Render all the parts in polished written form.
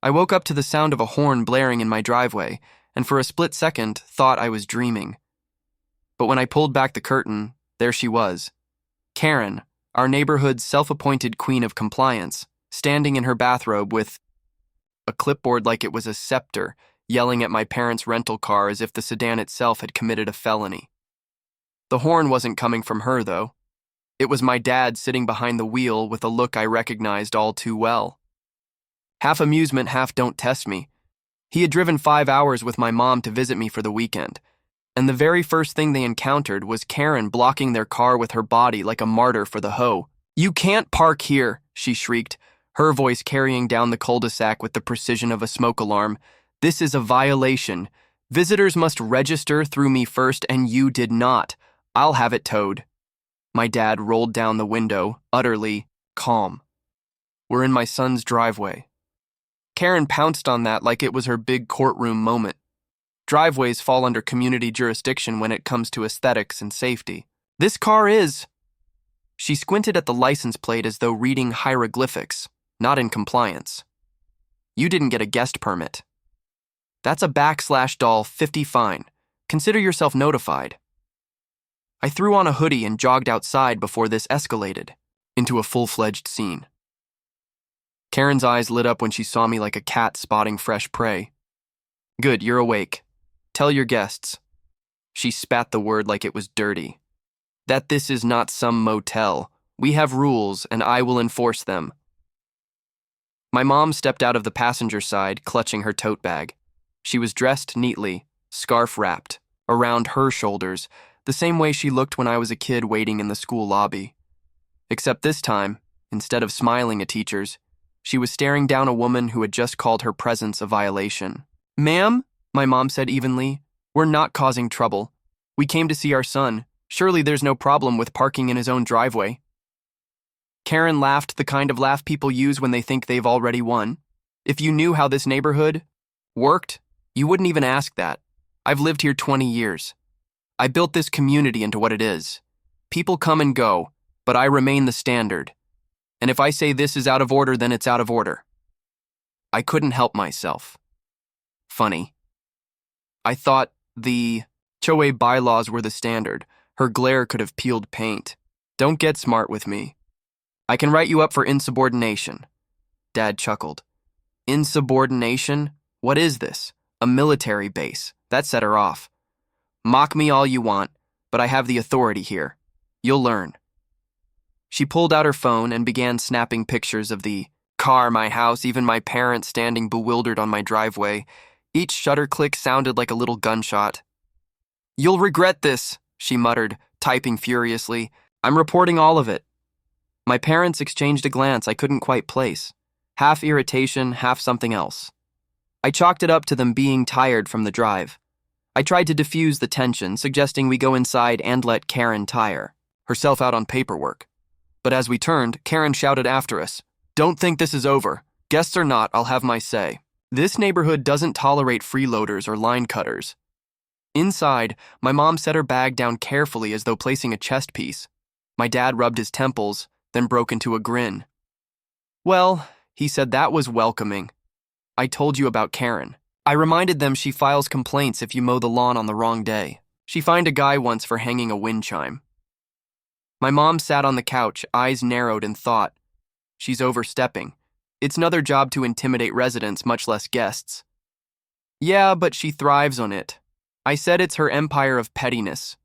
I woke up to the sound of a horn blaring in my driveway, and for a split second thought I was dreaming. But when I pulled back the curtain, there she was. Karen, our neighborhood's self-appointed queen of compliance, standing in her bathrobe with a clipboard like it was a scepter, yelling at my parents' rental car as if the sedan itself had committed a felony. The horn wasn't coming from her, though. It was my dad sitting behind the wheel with a look I recognized all too well. Half amusement, half don't test me. He had driven 5 hours with my mom to visit me for the weekend, and the very first thing they encountered was Karen blocking their car with her body like a martyr for the hoe. "You can't park here," she shrieked, her voice carrying down the cul-de-sac with the precision of a smoke alarm. "This is a violation. Visitors must register through me first, and you did not. I'll have it towed." My dad rolled down the window, utterly calm. "We're in my son's driveway." Karen pounced on that like it was her big courtroom moment. Driveways fall under community jurisdiction when it comes to aesthetics and safety. "This car is..." She squinted at the license plate as though reading hieroglyphics, not in compliance. "You didn't get a guest permit. That's a $50 fine. Consider yourself notified." I threw on a hoodie and jogged outside before this escalated into a full-fledged scene. Karen's eyes lit up when she saw me like a cat spotting fresh prey. "Good, you're awake. Tell your guests," she spat the word like it was dirty, "that this is not some motel. We have rules, and I will enforce them." My mom stepped out of the passenger side, clutching her tote bag. She was dressed neatly, scarf wrapped, around her shoulders, the same way she looked when I was a kid waiting in the school lobby. Except this time, instead of smiling at teachers, she was staring down a woman who had just called her presence a violation. "Ma'am," my mom said evenly, "we're not causing trouble. We came to see our son. Surely there's no problem with parking in his own driveway." Karen laughed, the kind of laugh people use when they think they've already won. "If you knew how this neighborhood worked, you wouldn't even ask that. I've lived here 20 years. I built this community into what it is. People come and go, but I remain the standard. And if I say this is out of order, then it's out of order." I couldn't help myself. Funny. I thought the HOA bylaws were the standard. Her glare could have peeled paint. "Don't get smart with me. I can write you up for insubordination." Dad chuckled. "Insubordination? What is this? A military base." That set her off. "Mock me all you want, but I have the authority here. You'll learn." She pulled out her phone and began snapping pictures of the car, my house, even my parents standing bewildered on my driveway. Each shutter click sounded like a little gunshot. "You'll regret this," she muttered, typing furiously. "I'm reporting all of it." My parents exchanged a glance I couldn't quite place. Half irritation, half something else. I chalked it up to them being tired from the drive. I tried to diffuse the tension, suggesting we go inside and let Karen tire herself out on paperwork. But as we turned, Karen shouted after us, "Don't think this is over. Guests or not, I'll have my say. This neighborhood doesn't tolerate freeloaders or line cutters." Inside, my mom set her bag down carefully as though placing a chess piece. My dad rubbed his temples, then broke into a grin. "Well," he said, "that was welcoming. I told you about Karen. I reminded them she files complaints if you mow the lawn on the wrong day. She fined a guy once for hanging a wind chime." My mom sat on the couch, eyes narrowed in thought. She's overstepping. It's another job to intimidate residents, much less guests. "Yeah, but she thrives on it." I said it's her empire of pettiness.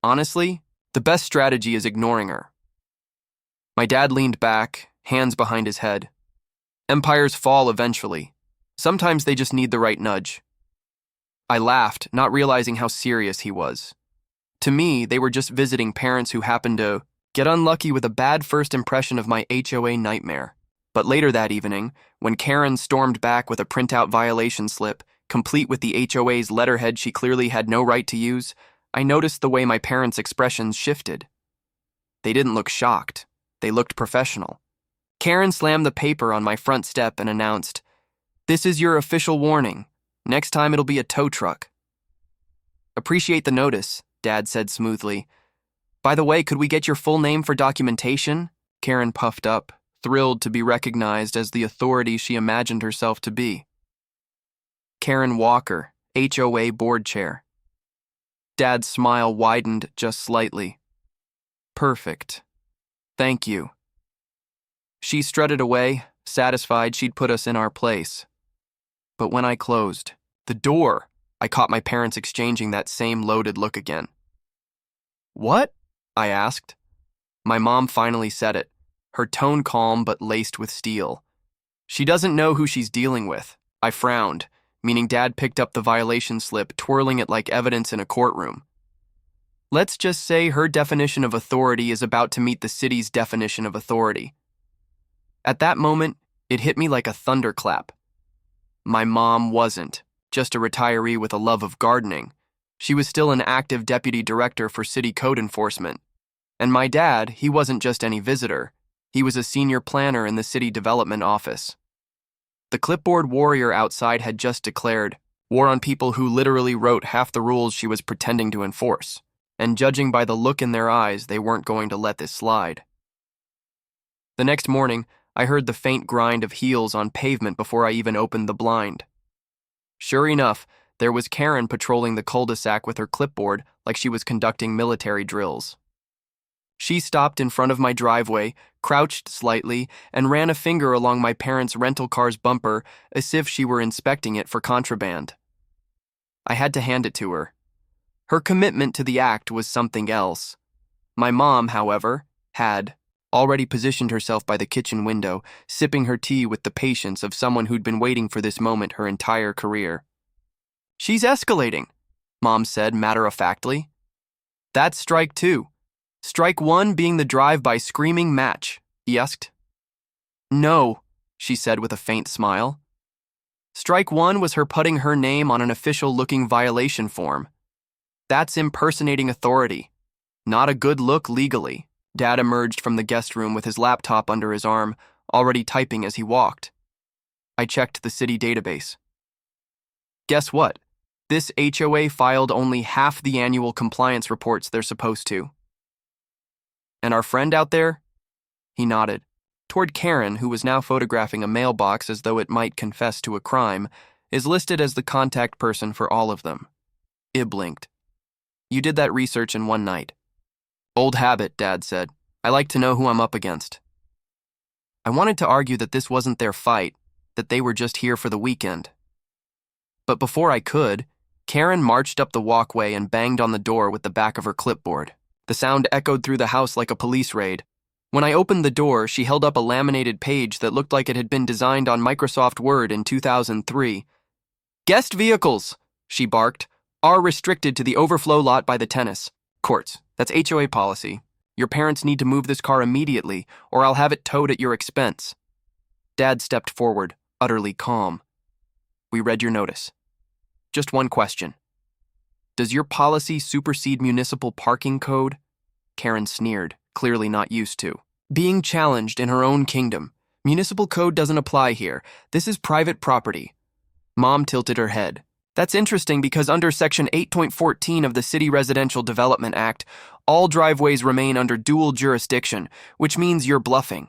Honestly, the best strategy is ignoring her. My dad leaned back, hands behind his head. Empires fall eventually. Sometimes they just need the right nudge. I laughed, not realizing how serious he was. To me, they were just visiting parents who happened to get unlucky with a bad first impression of my HOA nightmare. But later that evening, when Karen stormed back with a printout violation slip, complete with the HOA's letterhead she clearly had no right to use, I noticed the way my parents' expressions shifted. They didn't look shocked. They looked professional. Karen slammed the paper on my front step and announced, "This is your official warning. Next time it'll be a tow truck." "Appreciate the notice," Dad said smoothly. "By the way, could we get your full name for documentation?" Karen puffed up, thrilled to be recognized as the authority she imagined herself to be. Karen Walker, HOA board chair. Dad's smile widened just slightly. Perfect. Thank you. She strutted away, satisfied she'd put us in our place. But when I closed the door, I caught my parents exchanging that same loaded look again. What? I asked. My mom finally said it, her tone calm but laced with steel. She doesn't know who she's dealing with. I frowned, meaning Dad picked up the violation slip, twirling it like evidence in a courtroom. Let's just say her definition of authority is about to meet the city's definition of authority. At that moment, it hit me like a thunderclap. My mom wasn't just a retiree with a love of gardening. She was still an active deputy director for city code enforcement. And my dad, he wasn't just any visitor. He was a senior planner in the city development office. The clipboard warrior outside had just declared war on people who literally wrote half the rules she was pretending to enforce. And judging by the look in their eyes, they weren't going to let this slide. The next morning, I heard the faint grind of heels on pavement before I even opened the blind. Sure enough, there was Karen patrolling the cul-de-sac with her clipboard like she was conducting military drills. She stopped in front of my driveway, crouched slightly, and ran a finger along my parents' rental car's bumper as if she were inspecting it for contraband. I had to hand it to her. Her commitment to the act was something else. My mom, however, had already positioned herself by the kitchen window, sipping her tea with the patience of someone who'd been waiting for this moment her entire career. She's escalating, Mom said matter-of-factly. That's strike two. Strike one being the drive-by screaming match, he asked. No, she said with a faint smile. Strike one was her putting her name on an official-looking violation form. That's impersonating authority. Not a good look legally. Dad emerged from the guest room with his laptop under his arm, already typing as he walked. I checked the city database. Guess what? This HOA filed only half the annual compliance reports they're supposed to. And our friend out there? He nodded, toward Karen, who was now photographing a mailbox as though it might confess to a crime, is listed as the contact person for all of them. I blinked. You did that research in one night. Old habit, Dad said. I like to know who I'm up against. I wanted to argue that this wasn't their fight, that they were just here for the weekend. But before I could, Karen marched up the walkway and banged on the door with the back of her clipboard. The sound echoed through the house like a police raid. When I opened the door, she held up a laminated page that looked like it had been designed on Microsoft Word in 2003. Guest vehicles, she barked, are restricted to the overflow lot by the tennis courts. That's HOA policy. Your parents need to move this car immediately, or I'll have it towed at your expense. Dad stepped forward, utterly calm. We read your notice. Just one question. Does your policy supersede municipal parking code? Karen sneered, clearly not used to being challenged in her own kingdom. Municipal code doesn't apply here. This is private property. Mom tilted her head. That's interesting because under Section 8.14 of the City Residential Development Act, all driveways remain under dual jurisdiction, which means you're bluffing.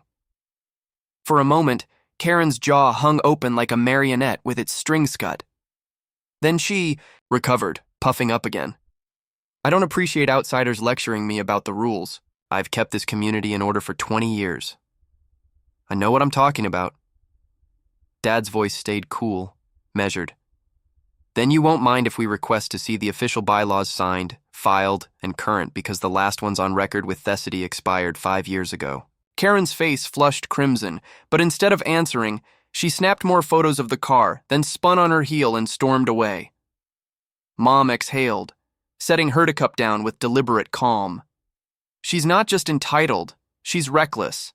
For a moment, Karen's jaw hung open like a marionette with its string scut. Then she recovered, puffing up again. I don't appreciate outsiders lecturing me about the rules. I've kept this community in order for 20 years. I know what I'm talking about. Dad's voice stayed cool, measured. Then you won't mind if we request to see the official bylaws signed, filed, and current because the last ones on record with Thesity expired 5 years ago. Karen's face flushed crimson, but instead of answering, she snapped more photos of the car, then spun on her heel and stormed away. Mom exhaled, setting her cup down with deliberate calm. She's not just entitled, she's reckless.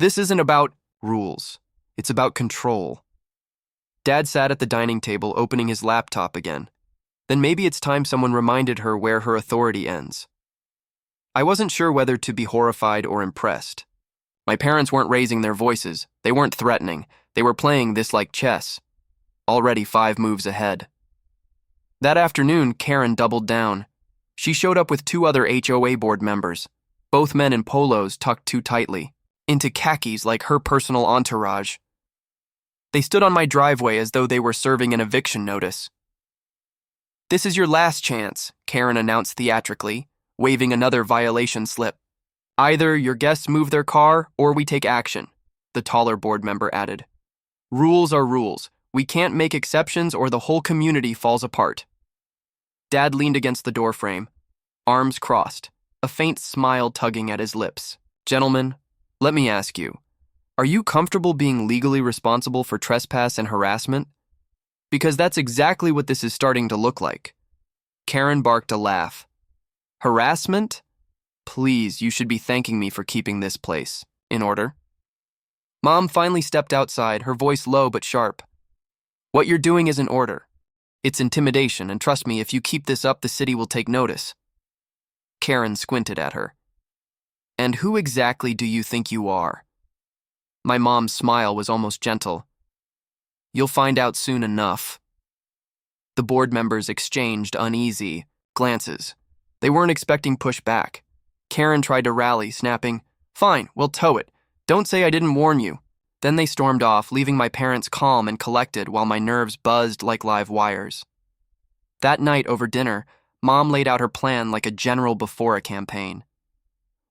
This isn't about rules. It's about control. Dad sat at the dining table opening his laptop again. Then maybe it's time someone reminded her where her authority ends. I wasn't sure whether to be horrified or impressed. My parents weren't raising their voices. They weren't threatening. They were playing this like chess. Already 5 moves ahead. That afternoon, Karen doubled down. She showed up with 2 other HOA board members, both men in polos tucked too tightly. into khakis like her personal entourage. They stood on my driveway as though they were serving an eviction notice. "This is your last chance," Karen announced theatrically, waving another violation slip. "Either your guests move their car or we take action," the taller board member added. "Rules are rules. We can't make exceptions or the whole community falls apart." Dad leaned against the doorframe, arms crossed, a faint smile tugging at his lips. "Gentlemen, let me ask you, are you comfortable being legally responsible for trespass and harassment? Because that's exactly what this is starting to look like." Karen barked a laugh. "Harassment? Please, you should be thanking me for keeping this place in order." Mom finally stepped outside, her voice low but sharp. "What you're doing isn't order. It's intimidation, and trust me, if you keep this up, the city will take notice." Karen squinted at her. "And who exactly do you think you are?" My mom's smile was almost gentle. "You'll find out soon enough." The board members exchanged uneasy glances. They weren't expecting pushback. Karen tried to rally, snapping, "Fine, we'll tow it. Don't say I didn't warn you." Then they stormed off, leaving my parents calm and collected while my nerves buzzed like live wires. That night over dinner, Mom laid out her plan like a general before a campaign.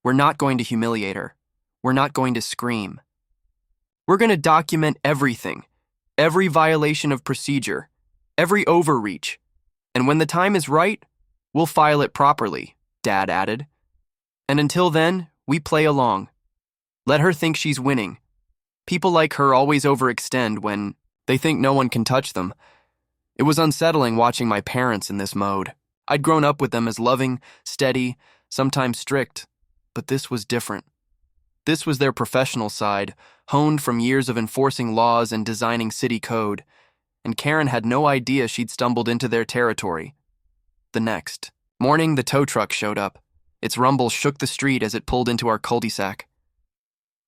"We're not going to humiliate her. We're not going to scream. We're going to document everything, every violation of procedure, every overreach. And when the time is right, we'll file it properly," Dad added. "And until then, we play along. Let her think she's winning. People like her always overextend when they think no one can touch them." It was unsettling watching my parents in this mode. I'd grown up with them as loving, steady, sometimes strict, but this was different. This was their professional side, honed from years of enforcing laws and designing city code, and Karen had no idea she'd stumbled into their territory. The next morning, the tow truck showed up. Its rumble shook the street as it pulled into our cul-de-sac.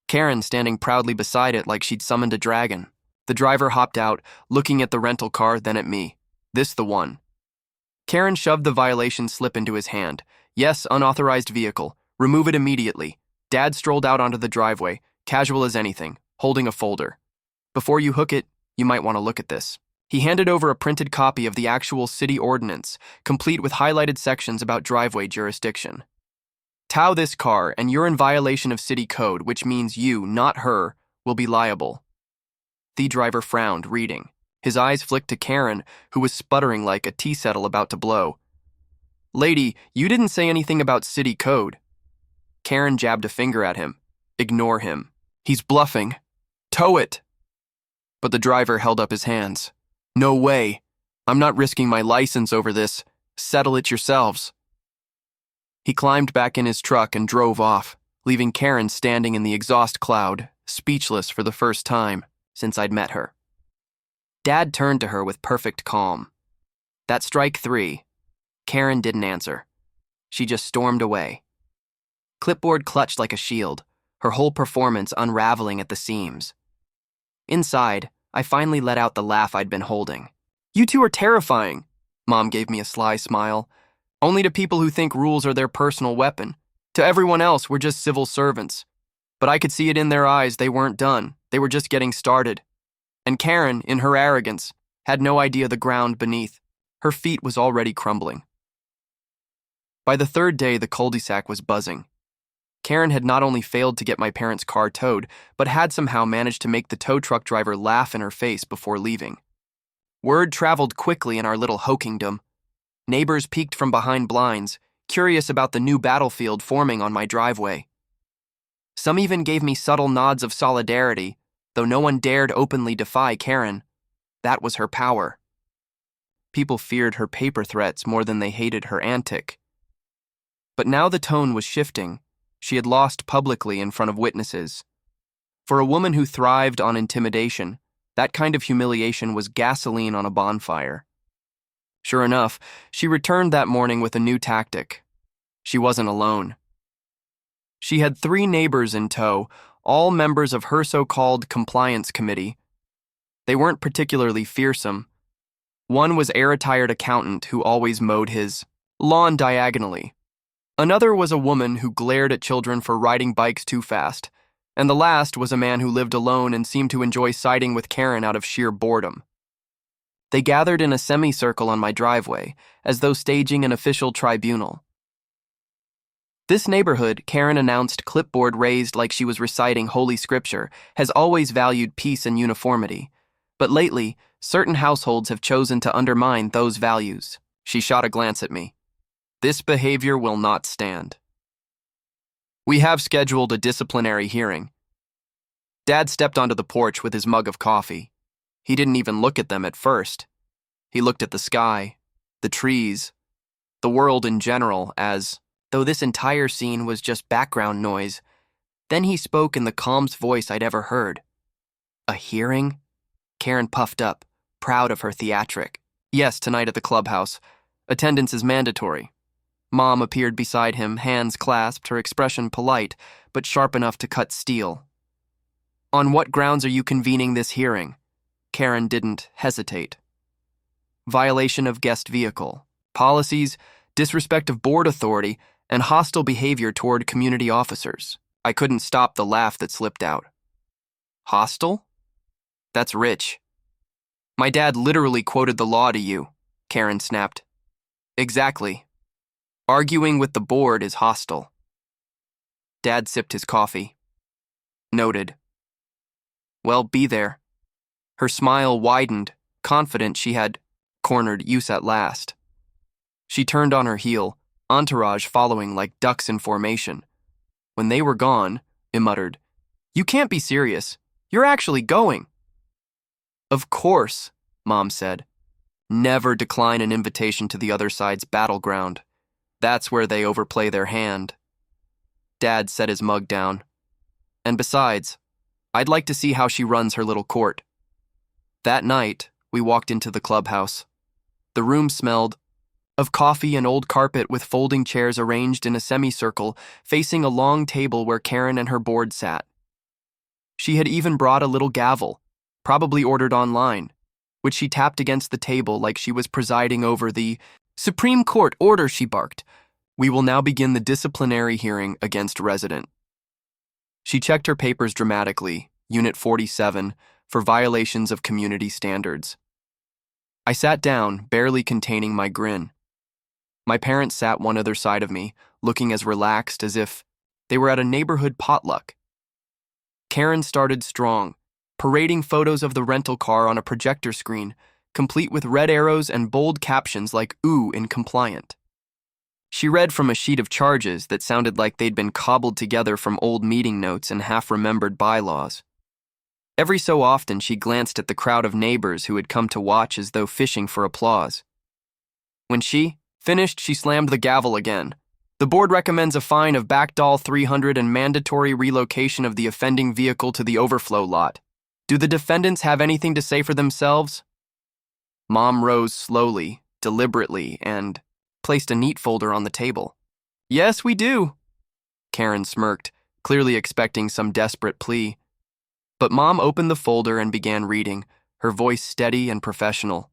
Karen standing proudly beside it like she'd summoned a dragon. The driver hopped out, looking at the rental car, then at me. "This the one." Karen shoved the violation slip into his hand. "Yes, unauthorized vehicle. Remove it immediately." Dad strolled out onto the driveway, casual as anything, holding a folder. "Before you hook it, you might want to look at this." He handed over a printed copy of the actual city ordinance, complete with highlighted sections about driveway jurisdiction. "Tow this car, and you're in violation of city code, which means you, not her, will be liable." The driver frowned, reading. His eyes flicked to Karen, who was sputtering like a tea settle about to blow. "Lady, you didn't say anything about city code." Karen jabbed a finger at him. "Ignore him. He's bluffing. Tow it." But the driver held up his hands. "No way. I'm not risking my license over this. Settle it yourselves." He climbed back in his truck and drove off, leaving Karen standing in the exhaust cloud, speechless for the first time since I'd met her. Dad turned to her with perfect calm. "That's strike 3. Karen didn't answer. She just stormed away. Clipboard clutched like a shield, her whole performance unraveling at the seams. Inside, I finally let out the laugh I'd been holding. "You two are terrifying." Mom gave me a sly smile. "Only to people who think rules are their personal weapon. To everyone else, we're just civil servants." But I could see it in their eyes, they weren't done. They were just getting started. And Karen, in her arrogance, had no idea the ground beneath. Her feet was already crumbling. By the third day, the cul-de-sac was buzzing. Karen had not only failed to get my parents' car towed, but had somehow managed to make the tow truck driver laugh in her face before leaving. Word traveled quickly in our little ho-kingdom. Neighbors peeked from behind blinds, curious about the new battlefield forming on my driveway. Some even gave me subtle nods of solidarity, though no one dared openly defy Karen. That was her power. People feared her paper threats more than they hated her antic. But now the tone was shifting. She had lost publicly in front of witnesses. For a woman who thrived on intimidation, that kind of humiliation was gasoline on a bonfire. Sure enough, she returned that morning with a new tactic. She wasn't alone. She had 3 neighbors in tow, all members of her so-called compliance committee. They weren't particularly fearsome. One was a retired accountant who always mowed his lawn diagonally. Another was a woman who glared at children for riding bikes too fast, And the last was a man who lived alone and seemed to enjoy siding with Karen out of sheer boredom. They gathered in a semicircle on my driveway, as though staging an official tribunal. This neighborhood, Karen announced, clipboard raised like she was reciting Holy Scripture, has always valued peace and uniformity. But lately, certain households have chosen to undermine those values. She shot a glance at me. This behavior will not stand. We have scheduled a disciplinary hearing. Dad stepped onto the porch with his mug of coffee. He didn't even look at them at first. He looked at the sky, the trees, the world in general, as though this entire scene was just background noise. Then he spoke in the calmest voice I'd ever heard. A hearing? Karen puffed up, proud of her theatric. Yes, tonight at the clubhouse. Attendance is mandatory. Mom appeared beside him, hands clasped, her expression polite, but sharp enough to cut steel. On what grounds are you convening this hearing? Karen didn't hesitate. Violation of guest vehicle, policies, disrespect of board authority, and hostile behavior toward community officers. I couldn't stop the laugh that slipped out. Hostile? That's rich. My dad literally quoted the law to you, Karen snapped. Exactly. Arguing with the board is hostile. Dad sipped his coffee. Noted. Well, be there. Her smile widened, confident she had cornered use at last. She turned on her heel, entourage following like ducks in formation. When they were gone, he muttered, You can't be serious. You're actually going. Of course, Mom said. Never decline an invitation to the other side's battleground. That's where they overplay their hand. Dad set his mug down. And besides, I'd like to see how she runs her little court. That night, we walked into the clubhouse. The room smelled of coffee and old carpet with folding chairs arranged in a semicircle facing a long table where Karen and her board sat. She had even brought a little gavel, probably ordered online, which she tapped against the table like she was presiding over the Supreme Court order, she barked. We will now begin the disciplinary hearing against resident. She checked her papers dramatically, Unit 47, for violations of community standards. I sat down, barely containing my grin. My parents sat one other side of me, looking as relaxed as if they were at a neighborhood potluck. Karen started strong, parading photos of the rental car on a projector screen, complete with red arrows and bold captions like "ooh" in compliant. She read from a sheet of charges that sounded like they'd been cobbled together from old meeting notes and half-remembered bylaws. Every so often, she glanced at the crowd of neighbors who had come to watch as though fishing for applause. When she finished, she slammed the gavel again. The board recommends a fine of backdoll $300 and mandatory relocation of the offending vehicle to the overflow lot. Do the defendants have anything to say for themselves? Mom rose slowly, deliberately, and placed a neat folder on the table. Yes, we do. Karen smirked, clearly expecting some desperate plea. But Mom opened the folder and began reading, her voice steady and professional.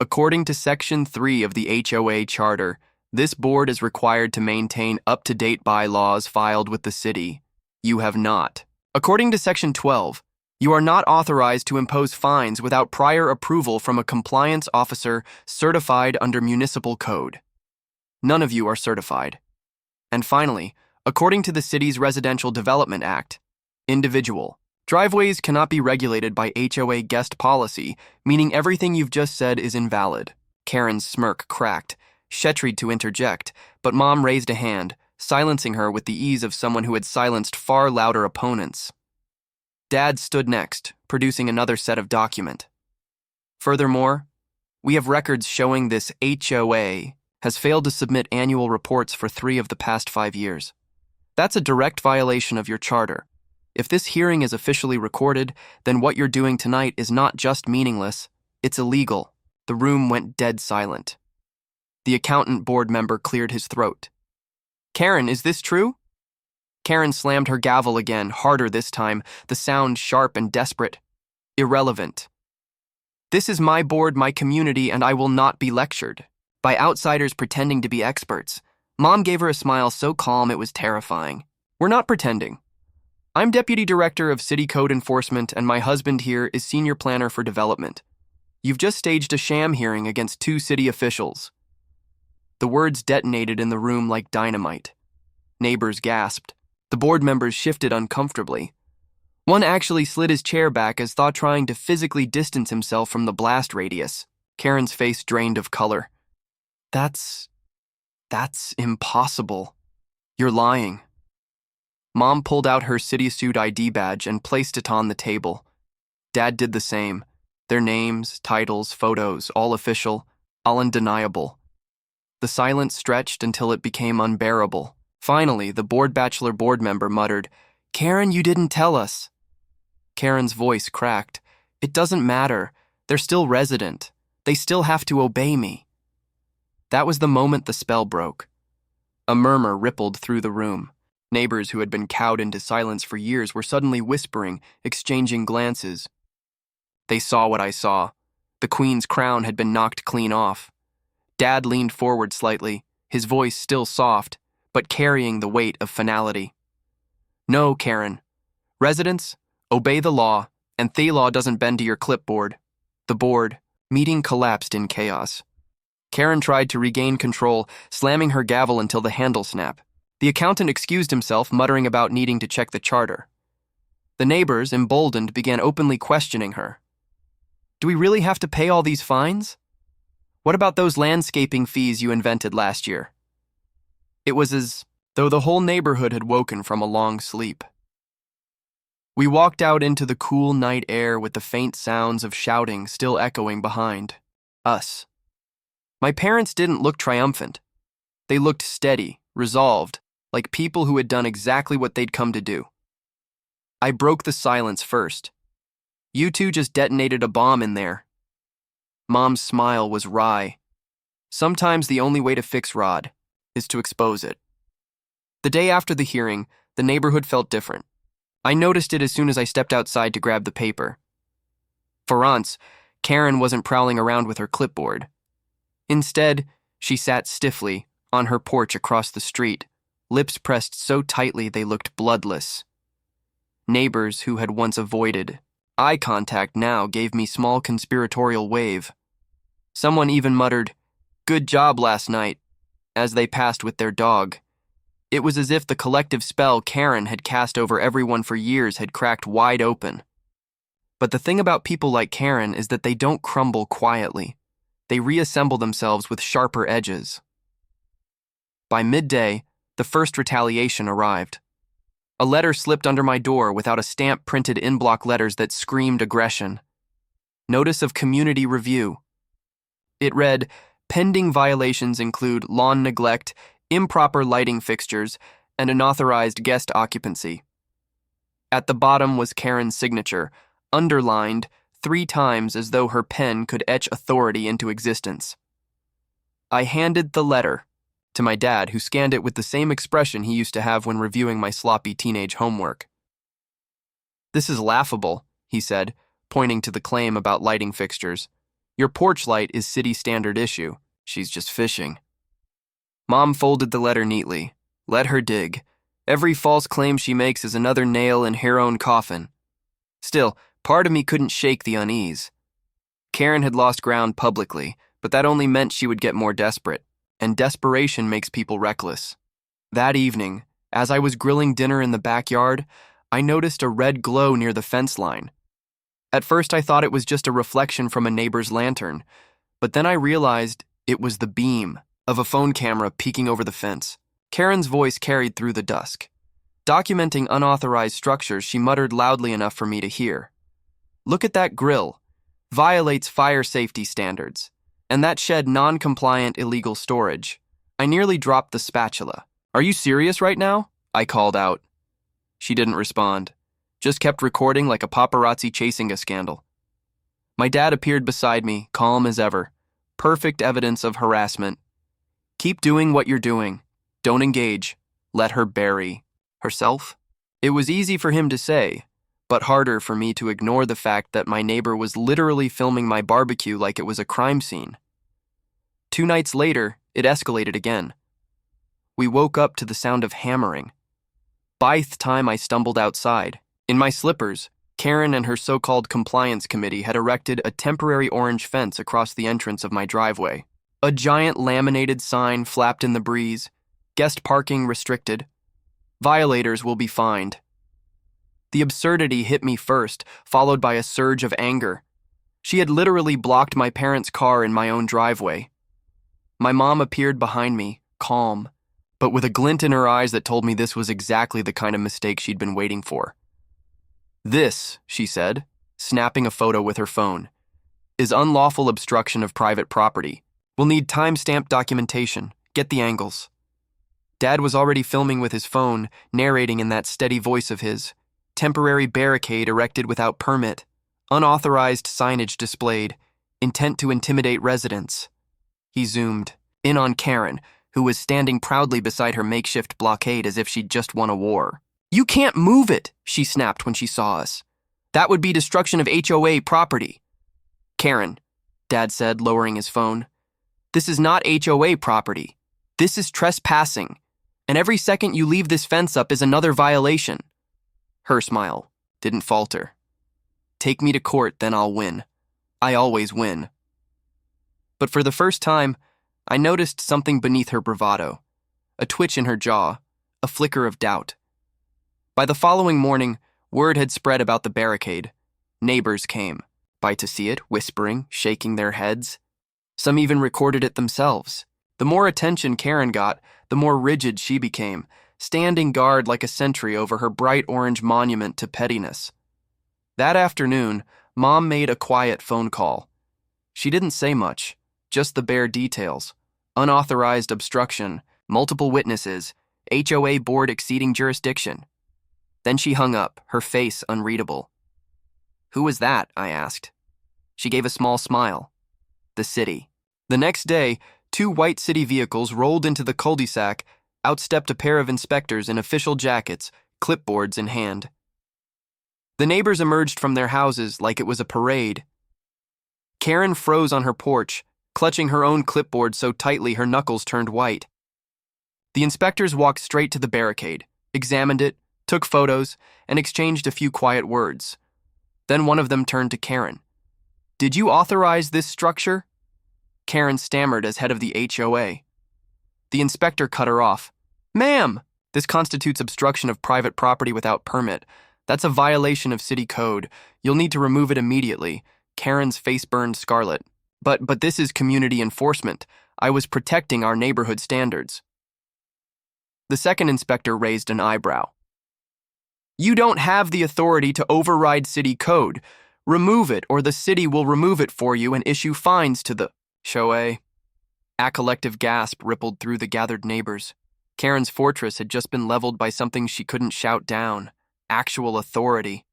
According to Section 3 of the HOA Charter, this board is required to maintain up-to-date bylaws filed with the city. You have not. According to Section 12, you are not authorized to impose fines without prior approval from a compliance officer certified under municipal code. None of you are certified. And finally, according to the city's Residential Development Act, individual driveways cannot be regulated by HOA guest policy, meaning everything you've just said is invalid. Karen's smirk cracked. She tried to interject, but Mom raised a hand, silencing her with the ease of someone who had silenced far louder opponents. Dad stood next, producing another set of document. Furthermore, we have records showing this HOA has failed to submit annual reports for 3 of the past 5 years. That's a direct violation of your charter. If this hearing is officially recorded, then what you're doing tonight is not just meaningless, it's illegal. The room went dead silent. The accountant board member cleared his throat. Karen, is this true? Karen slammed her gavel again, harder this time, the sound sharp and desperate. Irrelevant. This is my board, my community, and I will not be lectured by outsiders pretending to be experts. Mom gave her a smile so calm it was terrifying. We're not pretending. I'm Deputy Director of City Code Enforcement, and my husband here is Senior Planner for Development. You've just staged a sham hearing against 2 city officials." The words detonated in the room like dynamite. Neighbors gasped. The board members shifted uncomfortably. One actually slid his chair back as though trying to physically distance himself from the blast radius. Karen's face drained of color. That's impossible. You're lying." Mom pulled out her city suit ID badge and placed it on the table. Dad did the same. Their names, titles, photos, all official, all undeniable. The silence stretched until it became unbearable. Finally, the bachelor board member muttered, "Karen, you didn't tell us." Karen's voice cracked. "It doesn't matter. They're still resident. They still have to obey me." That was the moment the spell broke. A murmur rippled through the room. Neighbors who had been cowed into silence for years were suddenly whispering, exchanging glances. They saw what I saw. The Queen's crown had been knocked clean off. Dad leaned forward slightly, his voice still soft, but carrying the weight of finality. "No, Karen. Residents, obey the law, and the law doesn't bend to your clipboard." The board, meeting collapsed in chaos. Karen tried to regain control, slamming her gavel until the handle snapped. The accountant excused himself, muttering about needing to check the charter. The neighbors, emboldened, began openly questioning her. "Do we really have to pay all these fines? What about those landscaping fees you invented last year?" It was as though the whole neighborhood had woken from a long sleep. We walked out into the cool night air with the faint sounds of shouting still echoing behind us. My parents didn't look triumphant. They looked steady, resolved, like people who had done exactly what they'd come to do. I broke the silence first. "You two just detonated a bomb in there." Mom's smile was wry. Sometimes the only way to fix Rod is to expose it. The day after the hearing, the neighborhood felt different. I noticed it as soon as I stepped outside to grab the paper. For once, Karen wasn't prowling around with her clipboard. Instead, she sat stiffly on her porch across the street, lips pressed so tightly they looked bloodless. Neighbors who had once avoided eye contact now gave me small conspiratorial wave. Someone even muttered, "Good job last night," as they passed with their dog. It was as if the collective spell Karen had cast over everyone for years had cracked wide open. But the thing about people like Karen is that they don't crumble quietly. They reassemble themselves with sharper edges. By midday, the first retaliation arrived. A letter slipped under my door without a stamp printed in block letters that screamed aggression. Notice of community review. It read, "Pending violations include lawn neglect, improper lighting fixtures, and unauthorized guest occupancy." At the bottom was Karen's signature, underlined 3 times as though her pen could etch authority into existence. I handed the letter to my dad, who scanned it with the same expression he used to have when reviewing my sloppy teenage homework. "This is laughable," he said, pointing to the claim about lighting fixtures. "Your porch light is city standard issue. She's just fishing." Mom folded the letter neatly. Let her dig. Every false claim she makes is another nail in her own coffin. Still, part of me couldn't shake the unease. Karen had lost ground publicly, but that only meant she would get more desperate, and desperation makes people reckless. That evening, as I was grilling dinner in the backyard, I noticed a red glow near the fence line. At first I thought it was just a reflection from a neighbor's lantern, but then I realized it was the beam of a phone camera peeking over the fence. Karen's voice carried through the dusk. Documenting unauthorized structures, she muttered loudly enough for me to hear. "Look at that grill. Violates fire safety standards. And that shed non-compliant illegal storage." I nearly dropped the spatula. "Are you serious right now?" I called out. She didn't respond, just kept recording like a paparazzi chasing a scandal. My dad appeared beside me, calm as ever. Perfect evidence of harassment. "Keep doing what you're doing. Don't engage. Let her bury herself." It was easy for him to say, but harder for me to ignore the fact that my neighbor was literally filming my barbecue like it was a crime scene. 2 nights later, it escalated again. We woke up to the sound of hammering. By the time I stumbled outside, in my slippers, Karen and her so-called compliance committee had erected a temporary orange fence across the entrance of my driveway. A giant laminated sign flapped in the breeze, guest parking restricted. Violators will be fined. The absurdity hit me first, followed by a surge of anger. She had literally blocked my parents' car in my own driveway. My mom appeared behind me, calm, but with a glint in her eyes that told me this was exactly the kind of mistake she'd been waiting for. "This," she said, snapping a photo with her phone, "is unlawful obstruction of private property. We'll need time-stamped documentation. Get the angles." Dad was already filming with his phone, narrating in that steady voice of his. Temporary barricade erected without permit. Unauthorized signage displayed. Intent to intimidate residents. He zoomed in on Karen, who was standing proudly beside her makeshift blockade as if she'd just won a war. "You can't move it," she snapped when she saw us. "That would be destruction of HOA property." "Karen," Dad said, lowering his phone, "this is not HOA property. This is trespassing, and every second you leave this fence up is another violation." Her smile didn't falter. "Take me to court, then I'll win. I always win." But for the first time, I noticed something beneath her bravado, a twitch in her jaw, a flicker of doubt. By the following morning, word had spread about the barricade. Neighbors came by to see it, whispering, shaking their heads. Some even recorded it themselves. The more attention Karen got, the more rigid she became, standing guard like a sentry over her bright orange monument to pettiness. That afternoon, Mom made a quiet phone call. She didn't say much, just the bare details. Unauthorized obstruction, multiple witnesses, HOA board exceeding jurisdiction. Then she hung up, her face unreadable. "Who was that?" I asked. She gave a small smile. "The city." The next day, 2 white city vehicles rolled into the cul-de-sac, outstepped a pair of inspectors in official jackets, clipboards in hand. The neighbors emerged from their houses like it was a parade. Karen froze on her porch, clutching her own clipboard so tightly her knuckles turned white. The inspectors walked straight to the barricade, examined it, took photos, and exchanged a few quiet words. Then one of them turned to Karen. "Did you authorize this structure?" Karen stammered as head of the HOA. The inspector cut her off. "Ma'am, this constitutes obstruction of private property without permit. That's a violation of city code. You'll need to remove it immediately." Karen's face burned scarlet. But this is community enforcement. I was protecting our neighborhood standards." The second inspector raised an eyebrow. "You don't have the authority to override city code. Remove it, or the city will remove it for you and issue fines to the HOA." A collective gasp rippled through the gathered neighbors. Karen's fortress had just been leveled by something she couldn't shout down. Actual authority.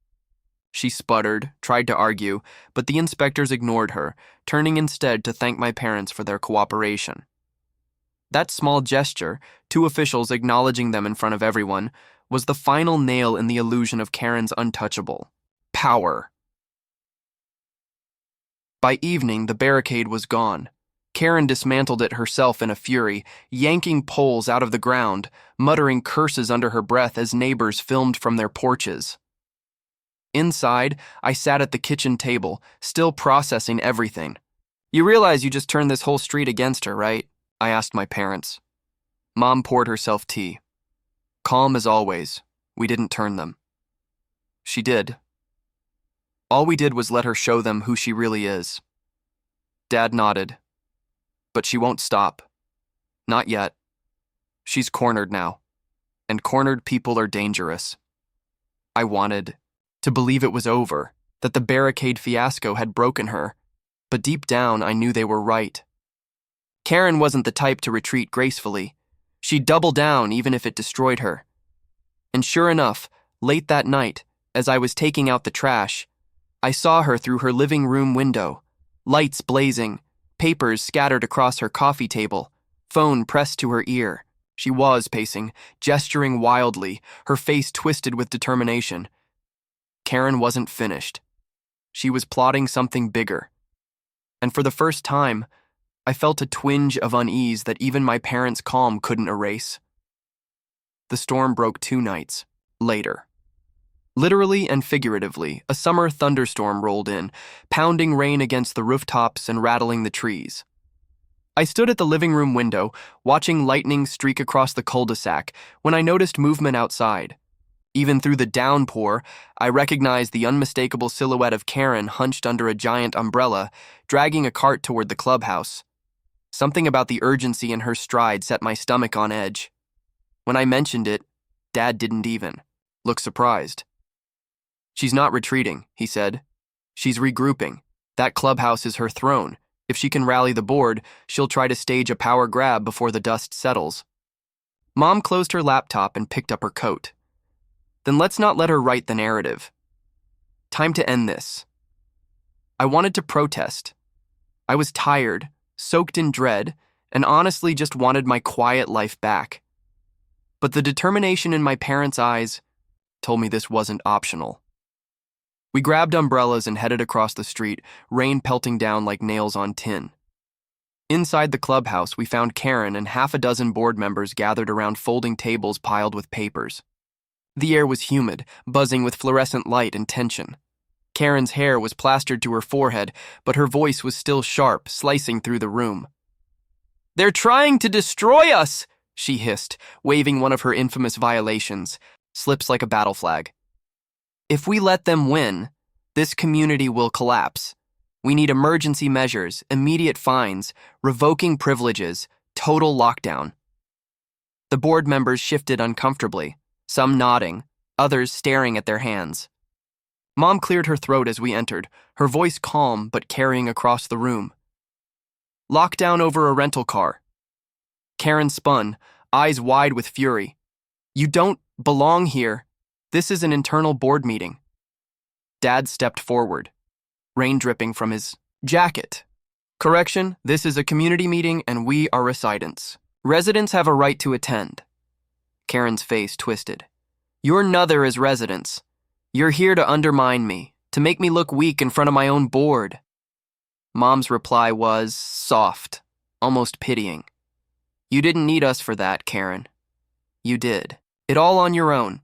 She sputtered, tried to argue, but the inspectors ignored her, turning instead to thank my parents for their cooperation. That small gesture, 2 officials acknowledging them in front of everyone, was the final nail in the illusion of Karen's untouchable power. By evening, the barricade was gone. Karen dismantled it herself in a fury, yanking poles out of the ground, muttering curses under her breath as neighbors filmed from their porches. Inside, I sat at the kitchen table, still processing everything. "You realize you just turned this whole street against her, right?" I asked my parents. Mom poured herself tea. Calm as always, we didn't turn them. She did. All we did was let her show them who she really is. Dad nodded. But she won't stop. Not yet. She's cornered now. And cornered people are dangerous. I wanted to believe it was over, that the barricade fiasco had broken her, but deep down I knew they were right. Karen wasn't the type to retreat gracefully. She'd double down even if it destroyed her. And sure enough, late that night, as I was taking out the trash, I saw her through her living room window, lights blazing, papers scattered across her coffee table, phone pressed to her ear. She was pacing, gesturing wildly, her face twisted with determination. Karen wasn't finished. She was plotting something bigger. And for the first time, I felt a twinge of unease that even my parents' calm couldn't erase. The storm broke 2 nights, Later. Literally and figuratively, a summer thunderstorm rolled in, pounding rain against the rooftops and rattling the trees. I stood at the living room window, watching lightning streak across the cul-de-sac, when I noticed movement outside. Even through the downpour, I recognized the unmistakable silhouette of Karen hunched under a giant umbrella, dragging a cart toward the clubhouse. Something about the urgency in her stride set my stomach on edge. When I mentioned it, Dad didn't even look surprised. "She's not retreating," he said. "She's regrouping. That clubhouse is her throne. If she can rally the board, she'll try to stage a power grab before the dust settles." Mom closed her laptop and picked up her coat. "Then let's not let her write the narrative. Time to end this." I wanted to protest. I was tired, soaked in dread, and honestly just wanted my quiet life back. But the determination in my parents' eyes told me this wasn't optional. We grabbed umbrellas and headed across the street, rain pelting down like nails on tin. Inside the clubhouse, we found Karen and half a dozen board members gathered around folding tables piled with papers. The air was humid, buzzing with fluorescent light and tension. Karen's hair was plastered to her forehead, but her voice was still sharp, slicing through the room. "They're trying to destroy us!" she hissed, waving one of her infamous violations, slips like a battle flag. "If we let them win, this community will collapse. We need emergency measures, immediate fines, revoking privileges, total lockdown." The board members shifted uncomfortably, some nodding, others staring at their hands. Mom cleared her throat as we entered, her voice calm but carrying across the room. "Lockdown over a rental car." Karen spun, eyes wide with fury. "You don't belong here. This is an internal board meeting." Dad stepped forward, rain dripping from his jacket. "Correction, this is a community meeting and we are residents. Residents have a right to attend." Karen's face twisted. "You're nother as residents. You're here to undermine me, to make me look weak in front of my own board." Mom's reply was soft, almost pitying. "You didn't need us for that, Karen. You did. It all on your own."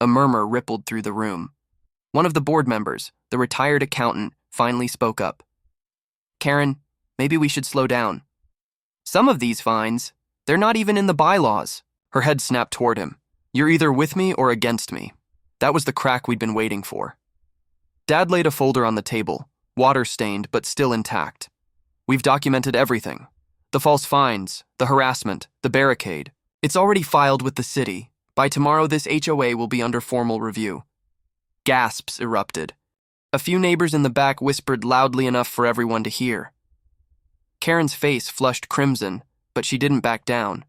A murmur rippled through the room. One of the board members, the retired accountant, finally spoke up. "Karen, maybe we should slow down. Some of these fines, they're not even in the bylaws." Her head snapped toward him. "You're either with me or against me." That was the crack we'd been waiting for. Dad laid a folder on the table, water-stained but still intact. "We've documented everything. The false fines, the harassment, the barricade. It's already filed with the city. By tomorrow, this HOA will be under formal review." Gasps erupted. A few neighbors in the back whispered loudly enough for everyone to hear. Karen's face flushed crimson, but she didn't back down.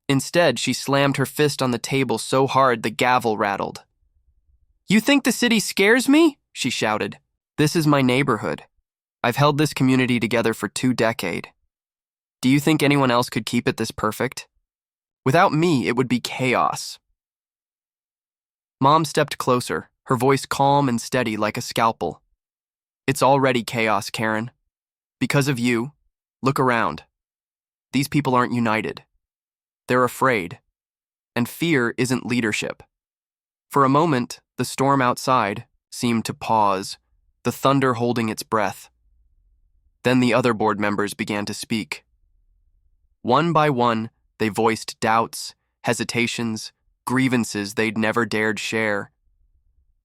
Instead, she slammed her fist on the table so hard the gavel rattled. "You think the city scares me?" she shouted. "This is my neighborhood. I've held this community together for 2 decades. Do you think anyone else could keep it this perfect? Without me, it would be chaos." Mom stepped closer, her voice calm and steady like a scalpel. "It's already chaos, Karen. Because of you, look around. These people aren't united. They're afraid. And fear isn't leadership." For a moment, the storm outside seemed to pause, the thunder holding its breath. Then the other board members began to speak. One by one, they voiced doubts, hesitations, grievances they'd never dared share.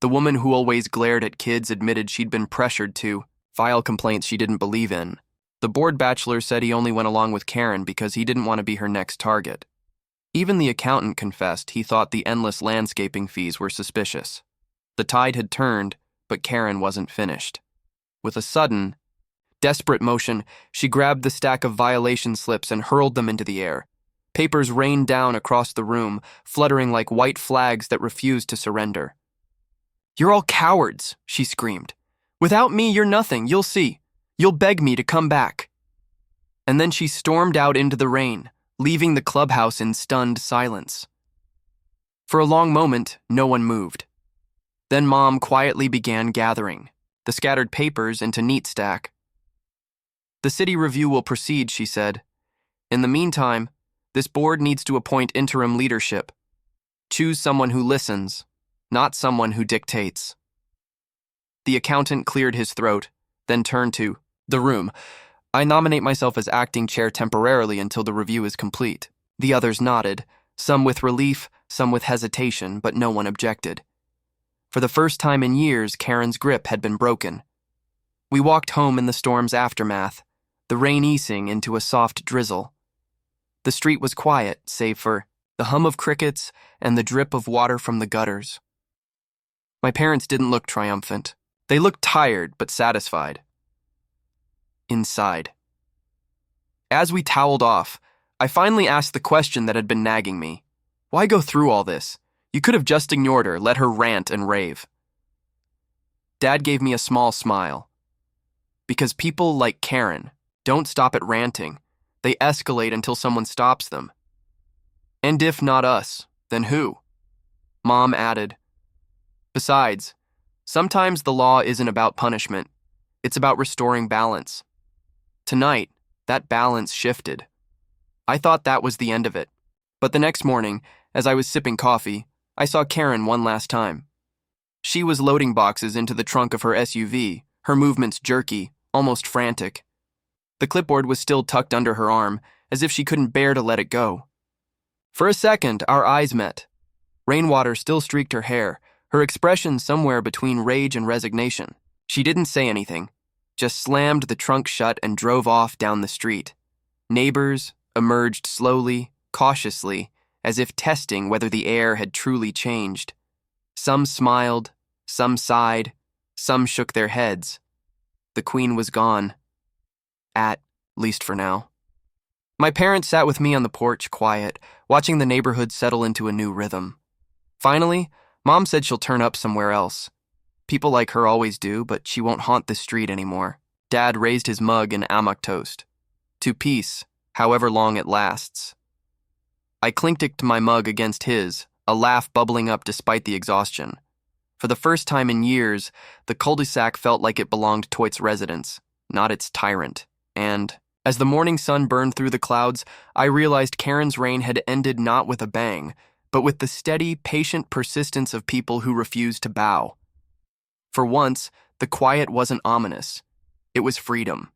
The woman who always glared at kids admitted she'd been pressured to file complaints she didn't believe in. The board bachelor said he only went along with Karen because he didn't want to be her next target. Even the accountant confessed he thought the endless landscaping fees were suspicious. The tide had turned, but Karen wasn't finished. With a sudden, desperate motion, she grabbed the stack of violation slips and hurled them into the air. Papers rained down across the room, fluttering like white flags that refused to surrender. "You're all cowards," she screamed. "Without me, you're nothing, you'll see. You'll beg me to come back." And then she stormed out into the rain, leaving the clubhouse in stunned silence. For a long moment, no one moved. Then Mom quietly began gathering the scattered papers into neat stack. "The city review will proceed," she said. "In the meantime, this board needs to appoint interim leadership. Choose someone who listens, not someone who dictates. The accountant cleared his throat, then turned to the room. I nominate myself as acting chair temporarily until the review is complete. The others nodded, some with relief, some with hesitation, but no one objected. For the first time in years, Karen's grip had been broken. We walked home in the storm's aftermath, the rain easing into a soft drizzle. The street was quiet, save for the hum of crickets and the drip of water from the gutters. My parents didn't look triumphant. They looked tired but satisfied. Inside. As we toweled off, I finally asked the question that had been nagging me. Why go through all this? You could have just ignored her, let her rant and rave. Dad gave me a small smile. Because people like Karen don't stop at ranting. They escalate until someone stops them. And if not us, then who? Mom added. Besides, sometimes the law isn't about punishment. It's about restoring balance. Tonight, that balance shifted. I thought that was the end of it. But the next morning, as I was sipping coffee, I saw Karen one last time. She was loading boxes into the trunk of her SUV, her movements jerky, almost frantic. The clipboard was still tucked under her arm, as if she couldn't bear to let it go. For a second, our eyes met. Rainwater still streaked her hair, her expression somewhere between rage and resignation. She didn't say anything, just slammed the trunk shut and drove off down the street. Neighbors emerged slowly, cautiously, as if testing whether the air had truly changed. Some smiled, some sighed, some shook their heads. The queen was gone. At least for now. My parents sat with me on the porch, quiet, watching the neighborhood settle into a new rhythm. Finally, Mom said she'll turn up somewhere else. People like her always do, but she won't haunt this street anymore. Dad raised his mug in amok toast. To peace, however long it lasts. I clinked my mug against his, a laugh bubbling up despite the exhaustion. For the first time in years, the cul-de-sac felt like it belonged to its residents, not its tyrant. And, as the morning sun burned through the clouds, I realized Karen's reign had ended not with a bang, but with the steady, patient persistence of people who refused to bow. For once, the quiet wasn't ominous. It was freedom.